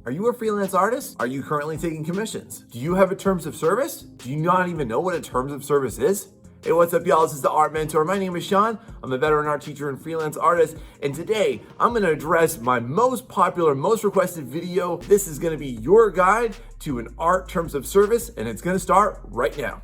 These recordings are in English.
Are you a freelance artist? Are you currently taking commissions? Do you have a terms of service? Do you not even know what a terms of service is? Hey, what's up, y'all? This is the Art Mentor. My name is Sean. I'm a veteran art teacher and freelance artist. And today, I'm going to address my most popular, most requested video. This is going to be your guide to an art terms of service, and it's going to start right now.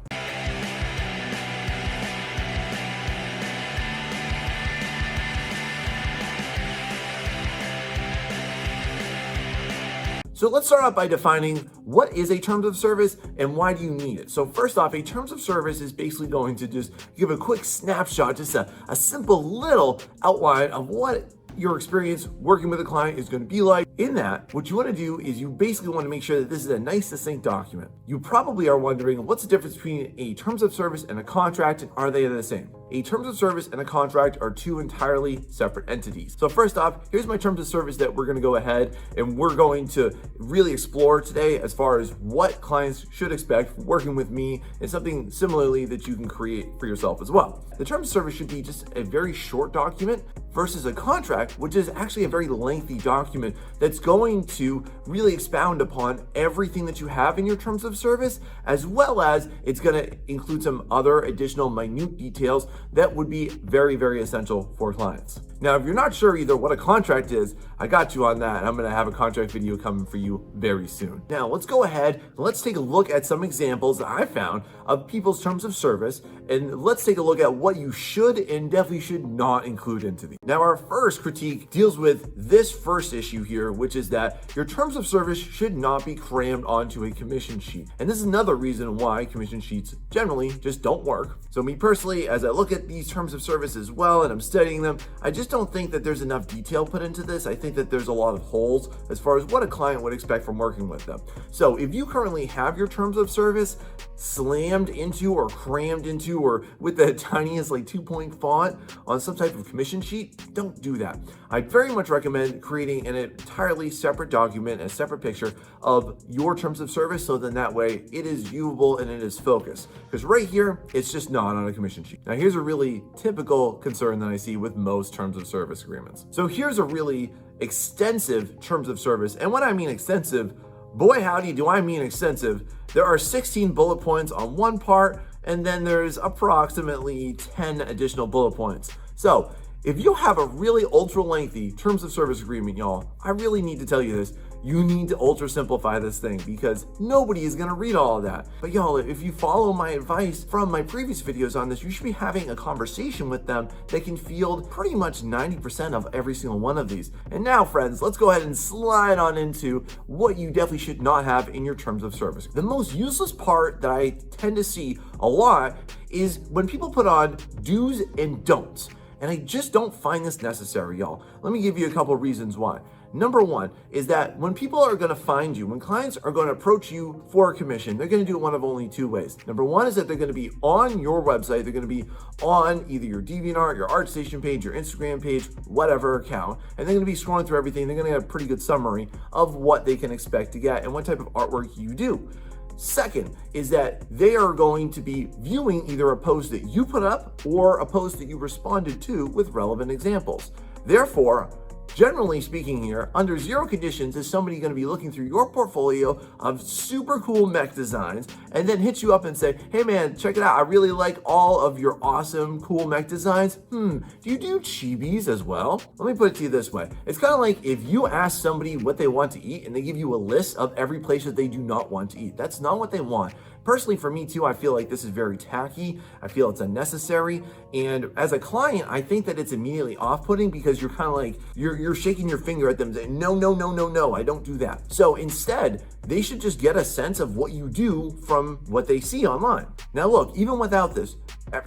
So let's start out by defining what is a terms of service and why do you need it. So first off, a terms of service is basically going to just give a quick snapshot, just a simple little outline of what your experience working with a client is going to be like. In that, what you want to do is you basically want to make sure that this is a nice, succinct document. You probably are wondering, what's the difference between a terms of service and a contract, and are they the same? A terms of service and a contract are two entirely separate entities. So first off, here's my terms of service that we're going to go ahead and we're going to really explore today as far as what clients should expect from working with me, and something similarly that you can create for yourself as well. The terms of service should be just a very short document versus a contract, which is actually a very lengthy document that's going to really expound upon everything that you have in your terms of service, as well as it's going to include some other additional minute details that would be very, very essential for clients. Now, if you're not sure either what a contract is, I got you on that. I'm going to have a contract video coming for you very soon. Now, let's go ahead and let's take a look at some examples that I found of people's terms of service, and let's take a look at what you should and definitely should not include into these. Now, our first critique deals with this first issue here, which is that your terms of service should not be crammed onto a commission sheet. And this is another reason why commission sheets generally just don't work. So me personally, as I look at these terms of service as well and I'm studying them, I just don't think that there's enough detail put into this. I think that there's a lot of holes as far as what a client would expect from working with them. So if you currently have your terms of service slammed into or crammed into or with the tiniest like 2-point font on some type of commission sheet, don't do that. I very much recommend creating an entirely separate document, a separate picture of your terms of service, so then that way it is viewable and it is focused. Because right here, it's just not on a commission sheet. Now here's a really typical concern that I see with most terms of service agreements. So here's a really extensive terms of service. And when I mean extensive, boy howdy do I mean extensive. There are 16 bullet points on one part, and then there's approximately 10 additional bullet points. So if you have a really ultra lengthy terms of service agreement, y'all, I really need to tell you this. You need to ultra simplify this thing because nobody is going to read all of that. But y'all, if you follow my advice from my previous videos on this, you should be having a conversation with them that can field pretty much 90% of every single one of these. And now, friends, let's go ahead and slide on into what you definitely should not have in your terms of service. The most useless part that I tend to see a lot is when people put on do's and don'ts. And I just don't find this necessary, y'all. Let me give you a couple of reasons why. Number one is that when people are going to find you, when clients are going to approach you for a commission, they're going to do it one of only two ways. Number one is that they're going to be on your website. They're going to be on either your DeviantArt, your ArtStation page, your Instagram page, whatever account, and they're going to be scrolling through everything. They're going to get a pretty good summary of what they can expect to get and what type of artwork you do. Second is that they are going to be viewing either a post that you put up or a post that you responded to with relevant examples. Therefore, generally speaking here, under zero conditions is somebody going to be looking through your portfolio of super cool mech designs and then hit you up and say, hey man, check it out. I really like all of your awesome, cool mech designs. Do you do chibis as well? Let me put it to you this way. It's kind of like if you ask somebody what they want to eat and they give you a list of every place that they do not want to eat. That's not what they want. Personally, for me too, I feel like this is very tacky. I feel it's unnecessary. And as a client, I think that it's immediately off-putting because you're kind of like, you're shaking your finger at them saying, no, no, no, no, no, I don't do that. So instead, they should just get a sense of what you do from what they see online. Now look, even without this,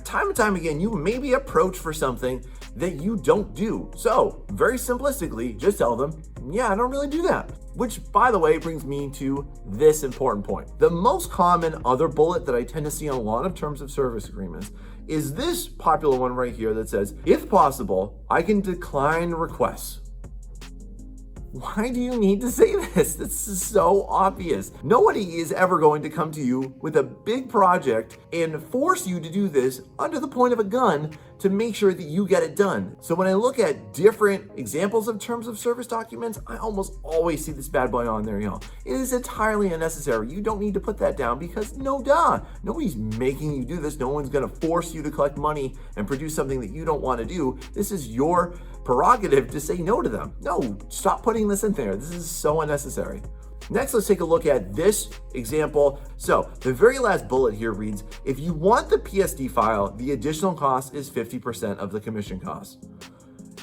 time and time again, you may be approached for something that you don't do. So very simplistically, just tell them, yeah, I don't really do that. Which, by the way, brings me to this important point. The most common other bullet that I tend to see on a lot of terms of service agreements is this popular one right here that says, if possible, I can decline requests. Why do you need to say this? This is so obvious. Nobody is ever going to come to you with a big project and force you to do this under the point of a gun to make sure that you get it done. So when I look at different examples of terms of service documents, I almost always see this bad boy on there, y'all. It is entirely unnecessary. You don't need to put that down because nobody's making you do this. No one's gonna force you to collect money and produce something that you don't wanna do. This is your prerogative to say no to them. No, stop putting this in there. This is so unnecessary. Next, let's take a look at this example. So the very last bullet here reads, if you want the PSD file, the additional cost is 50% of the commission cost.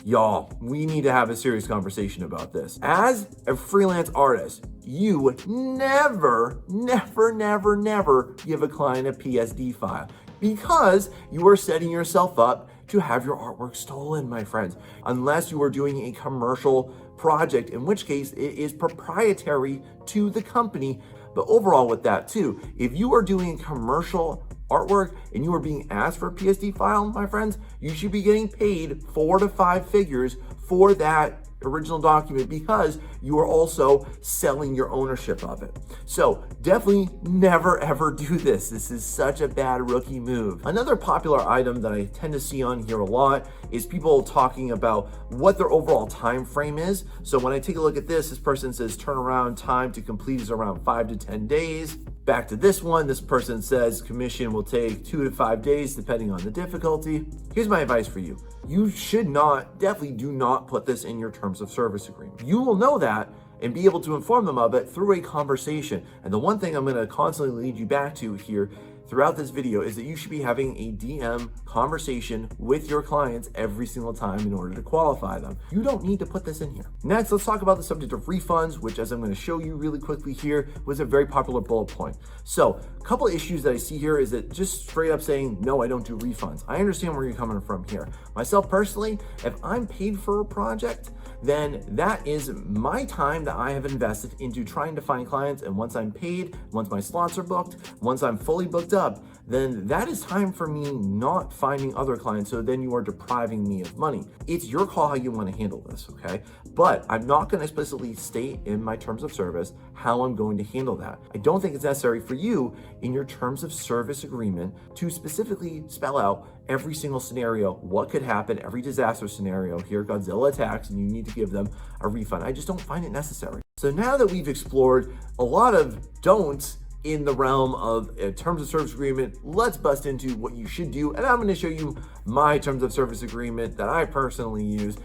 Y'all, we need to have a serious conversation about this. As a freelance artist, you never give a client a PSD file because you are setting yourself up to have your artwork stolen, my friends, unless you are doing a commercial project, in which case it is proprietary to the company. But overall with that too, if you are doing commercial artwork and you are being asked for a PSD file, my friends, you should be getting paid 4 to 5 figures for that original document because you are also selling your ownership of it. So definitely never ever do this. This is such a bad rookie move. Another popular item that I tend to see on here a lot is people talking about what their overall time frame is. So when I take a look at this person says turnaround time to complete is around 5 to 10 days. Back to this one, this person says commission will take 2 to 5 days depending on the difficulty. Here's my advice for you. You should definitely do not put this in your terms of service agreement. You will know that and be able to inform them of it through a conversation. And the one thing I'm going to constantly lead you back to here throughout this video is that you should be having a DM conversation with your clients every single time in order to qualify them. You don't need to put this in here. Next, let's talk about the subject of refunds, which, as I'm going to show you really quickly here, was a very popular bullet point. So a couple of issues that I see here is that just straight up saying, no, I don't do refunds. I understand where you're coming from here. Myself personally, if I'm paid for a project, then that is my time that I have invested into trying to find clients. And once I'm paid, once my slots are booked, once I'm fully booked up, then that is time for me not finding other clients. So then you are depriving me of money. It's your call how you want to handle this, okay? But I'm not going to explicitly state in my terms of service how I'm going to handle that. I don't think it's necessary for you in your terms of service agreement to specifically spell out every single scenario, what could happen, every disaster scenario. Here, Godzilla attacks and you need to give them a refund. I just don't find it necessary. So now that we've explored a lot of don'ts in the realm of a terms of service agreement, let's bust into what you should do. And I'm going to show you my terms of service agreement that I personally use.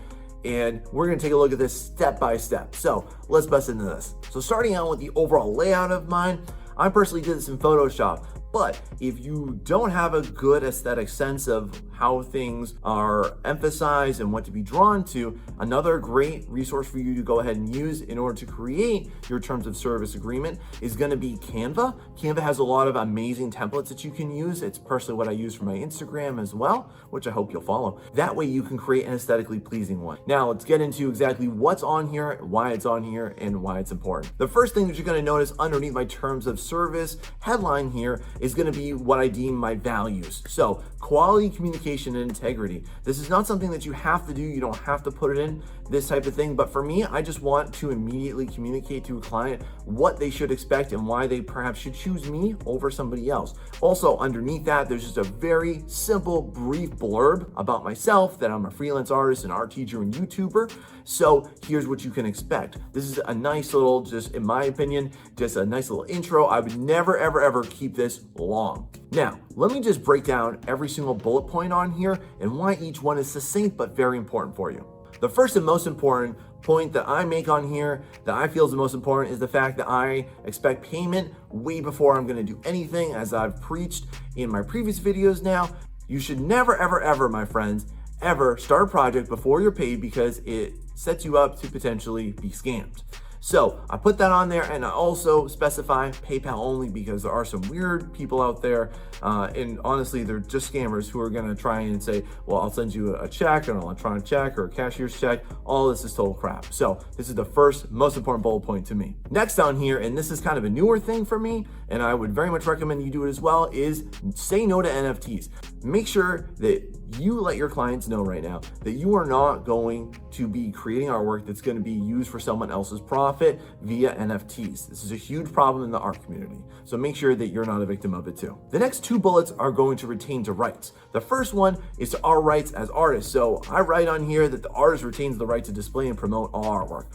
And we're going to take a look at this step by step. So let's bust into this. So starting out with the overall layout of mine, I personally did this in Photoshop. But if you don't have a good aesthetic sense of how things are emphasized and what to be drawn to, another great resource for you to go ahead and use in order to create your terms of service agreement is going to be Canva. Canva has a lot of amazing templates that you can use. It's personally what I use for my Instagram as well, which I hope you'll follow. That way you can create an aesthetically pleasing one. Now let's get into exactly what's on here, why it's on here, and why it's important. The first thing that you're going to notice underneath my terms of service headline here is going to be what I deem my values. So quality, communication, and integrity. This is not something that you have to do. You don't have to put it in, this type of thing. But for me, I just want to immediately communicate to a client what they should expect and why they perhaps should choose me over somebody else. Also, underneath that, there's just a very simple, brief blurb about myself, that I'm a freelance artist, an art teacher, and YouTuber. So here's what you can expect. This is a nice little, just in my opinion, just a nice little intro. I would never, ever keep this long. Now, let me just break down every single bullet point on here and why each one is succinct but very important for you. The first and most important point that I make on here that I feel is the most important is the fact that I expect payment way before I'm going to do anything. As I've preached in my previous videos now, you should never, ever, my friends, ever start a project before you're paid because it sets you up to potentially be scammed. So I put that on there, and I also specify PayPal only because there are some weird people out there, and honestly, they're just scammers who are gonna try and say, well, I'll send you a check, an electronic check, or a cashier's check. All this is total crap. So this is the first most important bullet point to me. Next on here, and this is kind of a newer thing for me, and I would very much recommend you do it as well, is say no to NFTs. Make sure that you let your clients know right now that you are not going to be creating artwork that's going to be used for someone else's profit via NFTs. This is a huge problem in the art community, so make sure that you're not a victim of it too. The next two bullets are going to retain to rights. The first one is to our rights as artists. So I write on here that the artist retains the right to display and promote all artwork.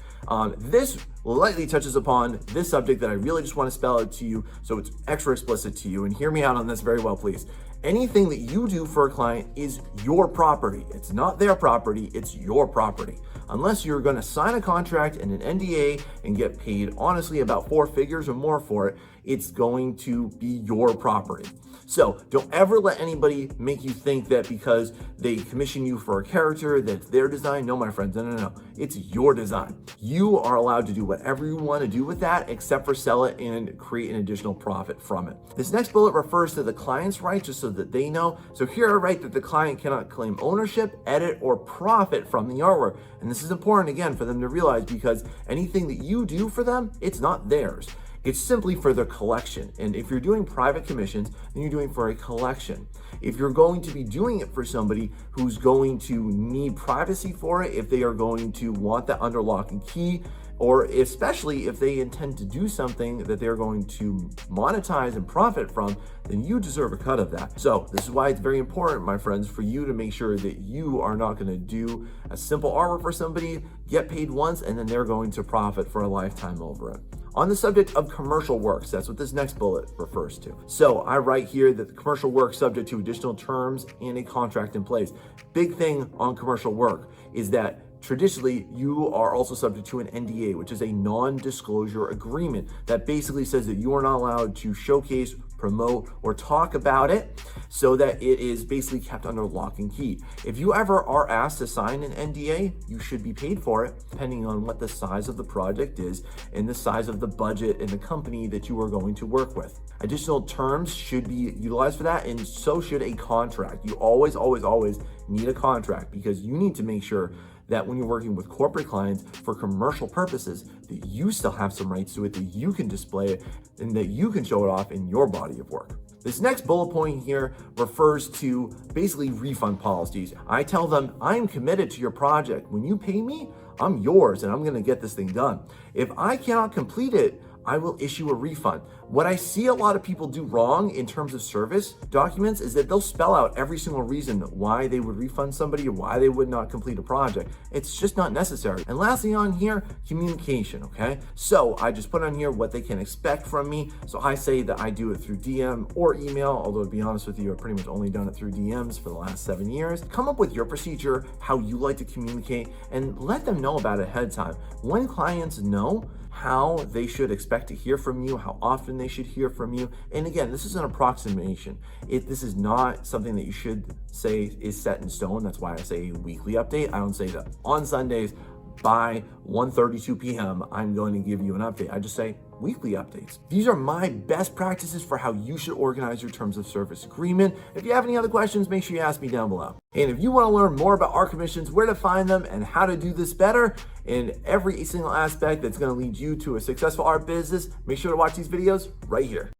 This lightly touches upon this subject that I really just want to spell out to you so it's extra explicit to you, and hear me out on this very well, please. Anything that you do for a client is your property. It's not their property, it's your property. Unless you're going to sign a contract and an NDA and get paid honestly about 4 figures or more for it, it's going to be your property. So don't ever let anybody make you think that because they commission you for a character that's their design. No, my friends, no. It's your design. You are allowed to do whatever you want to do with that except for sell it and create an additional profit from it. This next bullet refers to the client's rights just so that they know. So here I write that the client cannot claim ownership, edit, or profit from the artwork. And this is important again for them to realize because anything that you do for them, it's not theirs. It's simply for their collection. And if you're doing private commissions, then you're doing for a collection. If you're going to be doing it for somebody who's going to need privacy for it, if they are going to want that under lock and key, or especially if they intend to do something that they're going to monetize and profit from, then you deserve a cut of that. So this is why it's very important, my friends, for you to make sure that you are not going to do a simple artwork for somebody, get paid once, and then they're going to profit for a lifetime over it. On the subject of commercial works, that's what this next bullet refers to. So I write here that the commercial work subject to additional terms and a contract in place. Big thing on commercial work is that traditionally, you are also subject to an NDA, which is a non-disclosure agreement that basically says that you are not allowed to showcase, promote, or talk about it so that it is basically kept under lock and key. If you ever are asked to sign an NDA, you should be paid for it, depending on what the size of the project is and the size of the budget and the company that you are going to work with. Additional terms should be utilized for that, and so should a contract. You always need a contract because you need to make sure that when you're working with corporate clients for commercial purposes, that you still have some rights to it, that you can display it, and that you can show it off in your body of work. This next bullet point here refers to basically refund policies. I tell them, I'm committed to your project. When you pay me, I'm yours and I'm gonna get this thing done. If I cannot complete it, I will issue a refund. What I see a lot of people do wrong in terms of service documents is that they'll spell out every single reason why they would refund somebody or why they would not complete a project. It's just not necessary. And lastly on here, communication, okay? So I just put on here what they can expect from me. So I say that I do it through DM or email, although to be honest with you, I've pretty much only done it through DMs for the last 7 years. Come up with your procedure, how you like to communicate, and let them know about it ahead of time. When clients know how they should expect to hear from you, how often they should hear from you. And again, this is an approximation. This is not something that you should say is set in stone. That's why I say a weekly update. I don't say that on Sundays by 1:32 p.m. I'm going to give you an update. I just say weekly updates. These are my best practices for how you should organize your terms of service agreement. If you have any other questions, make sure you ask me down below. And if you want to learn more about art commissions, where to find them, and how to do this better in every single aspect that's going to lead you to a successful art business, make sure to watch these videos right here.